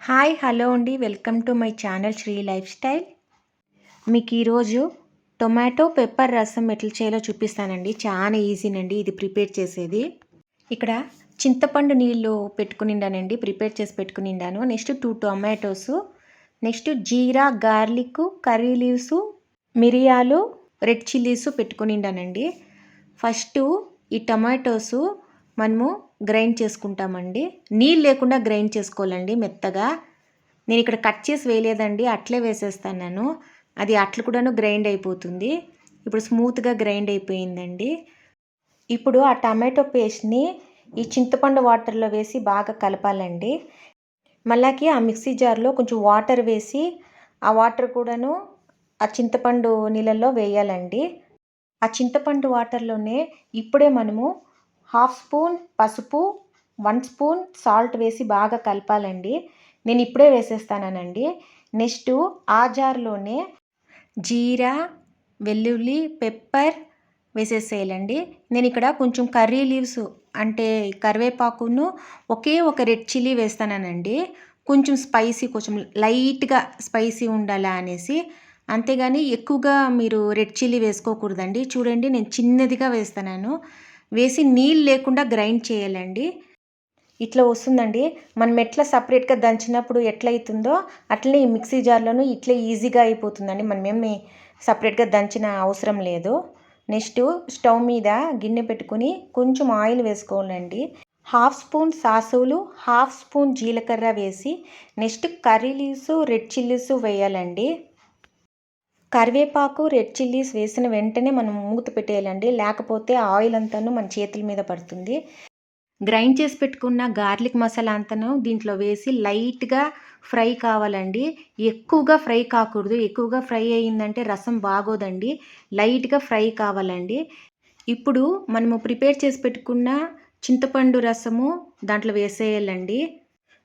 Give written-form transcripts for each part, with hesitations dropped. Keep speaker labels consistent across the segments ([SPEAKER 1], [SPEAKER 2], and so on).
[SPEAKER 1] Hi hello అండి, welcome to my channel Sri lifestyle. మీకు ఈరోజు టొమాటో పెప్పర్ రసం ఎట్లా చేయాలో చూపిస్తానండి. చాలా ఈజీనండి ఇది ప్రిపేర్ చేసేది. ఇక్కడ చింతపండు నీళ్ళు పెట్టుకునిండానండి, ప్రిపేర్ చేసి పెట్టుకునిండాను. నెక్స్ట్ 2 టొమాటోస్, నెక్స్ట్ జీరా, గార్లిక్, కర్రీ లీవ్స్, మిరియాలు, రెడ్ చిల్లీస్ పెట్టుకునిండానండి. ఫస్ట్ ఈ టొమాటోస్ మనము గ్రైండ్ చేసుకుంటామండి. నీళ్ళు లేకుండా గ్రైండ్ చేసుకోవాలండి మెత్తగా. నేను ఇక్కడ కట్ చేసి వేయలేదండి, అట్లే వేసేస్తాను నేను. అది అట్లు కూడాను గ్రైండ్ అయిపోతుంది. ఇప్పుడు స్మూత్గా గ్రైండ్ అయిపోయిందండి. ఇప్పుడు ఆ టమాటో పేస్ట్ని ఈ చింతపండు వాటర్లో వేసి బాగా కలపాలండి. మళ్ళాకి ఆ మిక్సీ జార్లో కొంచెం వాటర్ వేసి ఆ వాటర్ కూడాను ఆ చింతపండు నీళ్ళల్లో వేయాలండి. ఆ చింతపండు వాటర్లోనే ఇప్పుడే మనము 1/2 స్పూన్ పసుపు, 1 స్పూన్ సాల్ట్ వేసి బాగా కలపాలండి. నేను ఇప్పుడే వేసేస్తానండి. నెక్స్ట్ ఆ జార్లోనే జీరా, వెల్లుల్లి, పెప్పర్ వేసేసేయాలండి. నేను ఇక్కడ కొంచెం కర్రీ లీవ్స్ అంటే కరివేపాకును ఒకే ఒక రెడ్ చిల్లీ వేస్తానండి. కొంచెం స్పైసీ, కొంచెం లైట్గా స్పైసీ ఉండాలా అనేసి. అంతేగాని ఎక్కువగా మీరు రెడ్ చిల్లీ వేసుకోకూడదండి. చూడండి, నేను చిన్నదిగా వేస్తున్నాను. వేసి నీళ్ళు లేకుండా గ్రైండ్ చేయాలండి. ఇట్లా వస్తుందండి. మనం ఎట్లా సపరేట్గా దంచినప్పుడు ఎట్లా అవుతుందో అట్లనే ఈ మిక్సీ జార్లోనూ ఇట్లా ఈజీగా అయిపోతుందండి. మనం ఏమి సపరేట్గా దంచిన అవసరం లేదు. నెక్స్ట్ స్టవ్ మీద గిన్నె పెట్టుకుని కొంచెం ఆయిల్ వేసుకోవాలండి. 1/2 స్పూన్ సాసులు, 1/2 స్పూన్ జీలకర్ర వేసి next curry leaves, red chillies వేయాలండి. కరివేపాకు, రెడ్ చిల్లీస్ వేసిన వెంటనే మనం మూత పెట్టేయాలండి. లేకపోతే ఆయిల్ అంతాను మన చేతుల మీద పడుతుంది. గ్రైండ్ చేసి పెట్టుకున్న గార్లిక్ మసాలా అంతాను దీంట్లో వేసి లైట్గా ఫ్రై కావాలండి. ఎక్కువగా ఫ్రై కాకూడదు. ఎక్కువగా ఫ్రై అయ్యిందంటే రసం బాగోదండి. లైట్గా ఫ్రై కావాలండి. ఇప్పుడు మనము ప్రిపేర్ చేసి పెట్టుకున్న చింతపండు రసము దాంట్లో వేసేయాలండి.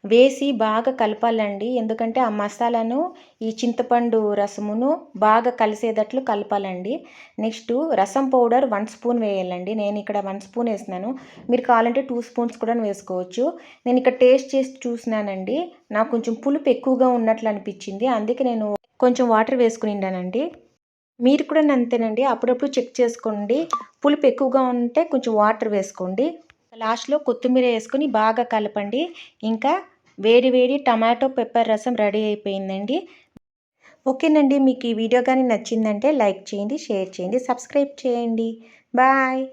[SPEAKER 1] వేసి బాగా కలపాలండి. ఎందుకంటే ఆ మసాలాను ఈ చింతపండు రసమును బాగా కలిసేటట్లు కలపాలండి. నెక్స్ట్ రసం పౌడర్ 1 స్పూన్ వేయాలండి. నేను ఇక్కడ 1 స్పూన్ వేసినాను. మీరు కావాలంటే 2 స్పూన్స్ కూడా వేసుకోవచ్చు. నేను ఇక్కడ టేస్ట్ చేసి చూసినానండి. నాకు కొంచెం పులుపు ఎక్కువగా ఉన్నట్లు అనిపించింది. అందుకే నేను కొంచెం వాటర్ వేసుకునిండానండి. మీరు కూడా అంతేనండి. అప్పుడప్పుడు చెక్ చేసుకోండి. పులుపు ఎక్కువగా ఉంటే కొంచెం వాటర్ వేసుకోండి. లాస్ట్లో కొత్తిమీర వేసుకొని బాగా కలపండి. ఇంకా వేడి వేడి టమాటో పెప్పర్ రసం రెడీ అయిపోయిందండి. ఓకేనండి, మీకు ఈ వీడియో కానీ నచ్చిందంటే లైక్ చేయండి, షేర్ చేయండి, సబ్స్క్రైబ్ చేయండి. బాయ్.